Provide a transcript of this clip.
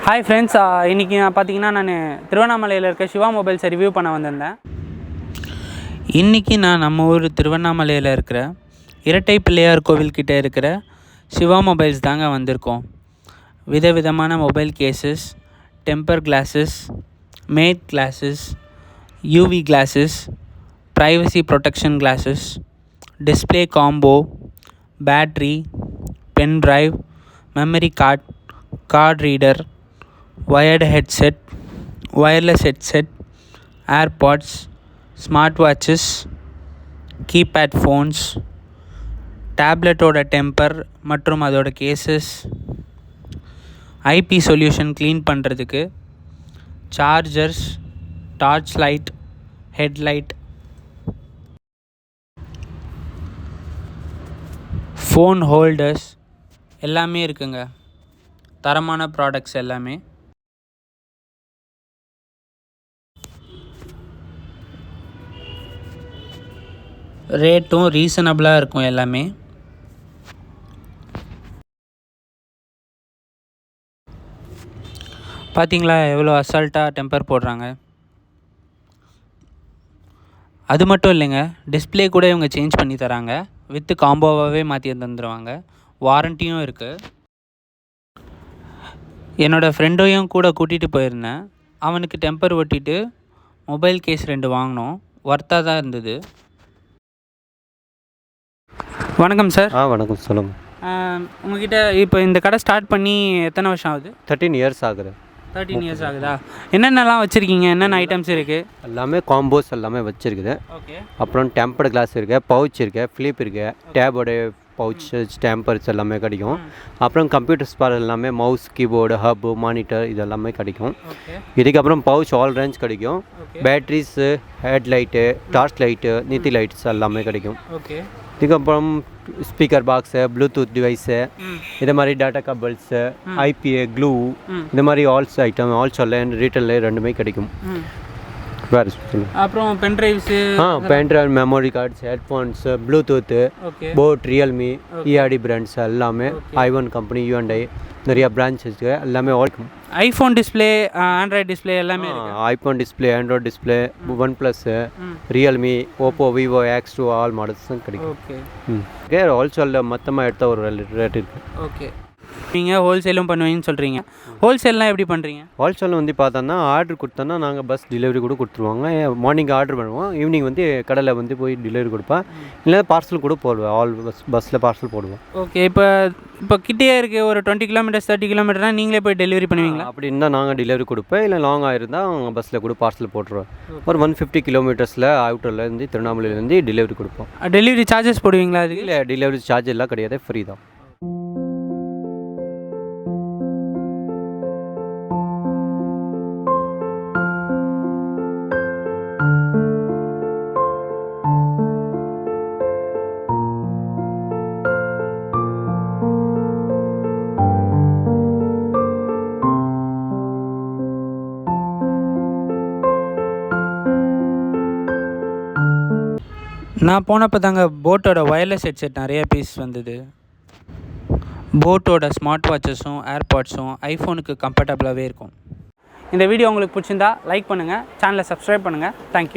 Hi friends, இன்றைக்கி பார்த்தீங்கன்னா நான் திருவண்ணாமலையில் இருக்க சிவா மொபைல்ஸை ரிவ்யூ பண்ண வந்திருந்தேன். இன்றைக்கி நான் நம்ம ஊர் திருவண்ணாமலையில் இருக்கிற இரட்டை பிள்ளையார் கோவில்கிட்ட இருக்கிற சிவா மொபைல்ஸ் தாங்க வந்திருக்கோம். விதவிதமான mobile cases, temper glasses, matte glasses, UV glasses, privacy protection glasses, display combo, battery, pen drive, memory card reader, wired headset, wireless headset, AirPods, smartwatches, keypad phones, டேப்லெட்டோட டெம்பர் மற்றும் அதோட கேசஸ், ஐபி சொல்யூஷன் க்ளீன் பண்ணுறதுக்கு, chargers, torch light, headlight, phone holders எல்லாமே இருக்குங்க. தரமான products எல்லாமே. ரேட்டும் ரீசனபிளாக இருக்கும் எல்லாமே. பார்த்தீங்களா எவ்வளோ அசால்ட்டாக டெம்பர் போடுறாங்க. அது மட்டும் இல்லைங்க, டிஸ்பிளே கூட இவங்க சேஞ்ச் பண்ணி தராங்க. வித்து காம்போவாகவே மாற்றி தந்துடுவாங்க. வாரண்ட்டியும் இருக்குது. என்னோடய ஃப்ரெண்டையும் கூட கூட்டிகிட்டு போயிருந்தேன். அவனுக்கு டெம்பர் ஒட்டிட்டு மொபைல் கேஸ் 2 வாங்கினோம். ஒர்த்தாக தான் இருந்தது. வணக்கம் சார். வணக்கம், சொல்லுங்கள். உங்கள்கிட்ட இப்போ இந்த கடை ஸ்டார்ட் பண்ணி எத்தனை வருஷம் ஆகுது? 13 இயர்ஸ் ஆகுது. 13 இயர்ஸ் ஆகுதா? என்னென்னலாம் வச்சுருக்கீங்க? என்னென்ன ஐட்டம்ஸ் இருக்குது? எல்லாமே காம்போஸ் எல்லாமே வச்சுருக்குது. ஓகே. அப்புறம் டெம்பர்டு கிளாஸ் இருக்குது, பவுச் இருக்குது, ஃப்ளிப் இருக்குது, டேபோட பவுச், டெம்பர்ஸ் எல்லாமே கிடைக்கும். அப்புறம் கம்ப்யூட்டர் ஸ்பார் எல்லாமே மவுஸ், கீபோர்டு, ஹப்பு, மானிட்டர் இது எல்லாமே கிடைக்கும். இதுக்கப்புறம் பவுச் ஆல் ரேஞ்ச் கிடைக்கும். Batteries, headlight, torch light, NITI lights எல்லாமே கிடைக்கும். ஓகே. இதுக்கப்புறம் ஸ்பீக்கர் பாக்ஸு, ப்ளூடூத் டிவைஸு, இது மாதிரி டேட்டா கேபிள்ஸு, ஐபிஏ, க்ளூ, இந்த மாதிரி ஆல்ஸ் ஐட்டம் ஆல்சோல்ல ரீட்டெயிலே ரெண்டுமே கிடைக்கும். வேறு அப்புறம் pendrives, pendrive, memory cards, headphones, Bluetooth, Boat, Realme, ERD brands எல்லாமே, ஐஒன் கம்பெனி, யூஎன்ஐ நிறைய பிரான்ச்சஸ் எல்லாமே. ஐஃபோன் டிஸ்பிளே, ஆண்ட்ராய்டு டிஸ்பிளே எல்லாமே. IPhone display, Android display, OnePlus, Realme, Oppo, Vivo, X2 all மாடல்ஸும் கிடைக்கும். ஓகே. ஹோல்சேலில் மொத்தமாக எடுத்தால் ஒரு ரேட் இருக்குது. ஓகே. நீங்கள் ஹோல்சேலும் பண்ணுவீங்கன்னு சொல்கிறீங்க. ஹோல்சேல்லாம் எப்படி பண்ணுறீங்க? ஹோல்சேல் வந்து பார்த்தோன்னா ஆர்டர் கொடுத்தோன்னா நாங்கள் பஸ் டெலிவரி கூட கொடுத்துருவாங்க. மார்னிங் ஆர்டர் பண்ணுவோம், ஈவினிங் வந்து கடையில் வந்து போய் டெலிவரி கொடுப்பேன். இல்லை பார்சல் கூட போடுவேன். ஆல் பஸ்ஸில் பார்சல் போடுவோம். ஓகே. இப்போ கிட்டே இருக்குது ஒரு 20 கிலோமீட்டர்ஸ் 30 கிலோமீட்டர்னா நீங்களே போய் டெலிவரி பண்ணுவீங்களா? அப்படி இருந்தால் நாங்கள் டெலிவரி கொடுப்பேன். இல்லை லாங்காக இருந்தால் அவங்க பஸ்ஸில் கூட பார்சல் போட்டுருவோம். ஒரு 150 கிலோமீட்டர்ஸில் அவுட்டர்லேருந்து திருவண்ணாமலையிலேருந்து டெலிவரி கொடுப்போம். டெலிவரி சார்ஜஸ் போடுவீங்களா? அதுக்கு இல்லை, டெலிவரி சார்ஜ் எல்லாம் கிடையாது, ஃப்ரீ தான். நான் போனப்போ தாங்க போட்டோட ஒயர்லெஸ் ஹெட்செட் நிறைய பீஸ் வந்தது. போட்டோட ஸ்மார்ட் வாட்சஸும் ஏர்பாட்ஸும் ஐஃபோனுக்கு கம்ஃபர்டபுளாகவே இருக்கும். இந்த வீடியோ உங்களுக்கு பிடிச்சிருந்தா லைக் பண்ணுங்கள், சேனலை சப்ஸ்கிரைப் பண்ணுங்கள். தேங்க்யூ.